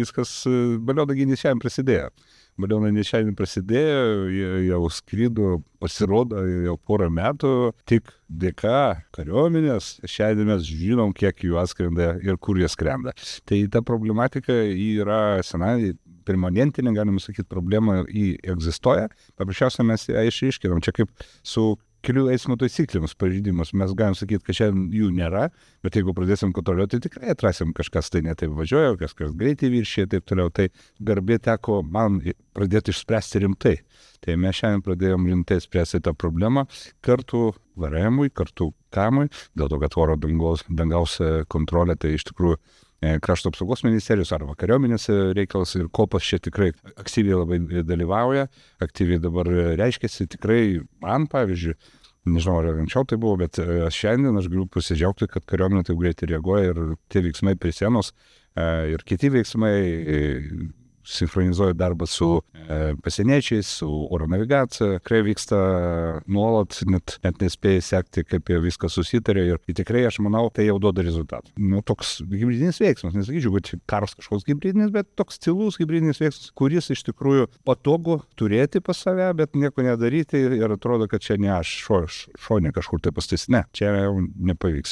Viskas balionagynės šiandien prasidėjo. Balionagynės šiandien prasidėjo, jie jau skrydo, pasirodo jau porą metų, tik dėka kariuomenės. Šiandien mes žinom, kiek jų atskrenda ir kur jie skrenda. Tai ta problematika yra senai permanentinė, galima sakyti, problema egzistuoja. Paprasčiausiai mes ją išryškinam. Čia kaip su kelių eismo taisyklėms pažeidimus. Mes galim sakyti, kad šiandien jų nėra, bet jeigu pradėsim kontroliuoti, tai tikrai atrasim kažkas tai netaip važiuoja, kažkas greitai viršė ir taip toliau. Tai garbė teko man pradėti išspręsti rimtai. Tai mes šiandien pradėjom rimtai spręsti tą problemą kartu VRM-ui, kartu KAM-ui, dėl to, kad oro dangaus kontrolė tai iš tikrųjų Krašto apsaugos ministerijos arba kariuomenės reikalas ir kopas čia tikrai aktyviai labai dalyvauja, aktyviai dabar reiškiasi tikrai man, pavyzdžiui, nežinau, ar anksčiau tai buvo, bet šiandien aš galiu pasidžiaugti, kad kariuomenė taip greitai reaguoja ir tie veiksmai prie sienos ir kiti veiksmai sinchronizuoja darbą su pasieniečiais, su oro navigacija, tikrai vyksta nuolat, net nespėjai sekti, kaip jie viską susitarė ir tikrai, aš manau, tai jau duoda rezultatą. Toks hybridinis veiksmas, nesakyčiau, kad karas kažkoks hybridinis, bet toks tylus hybridinis veiksmas, kuris iš tikrųjų patogu turėti pas save, bet nieko nedaryti ir atrodo, kad čia ne aš šonė kažkur tai pastais. Ne, čia jau nepavyks.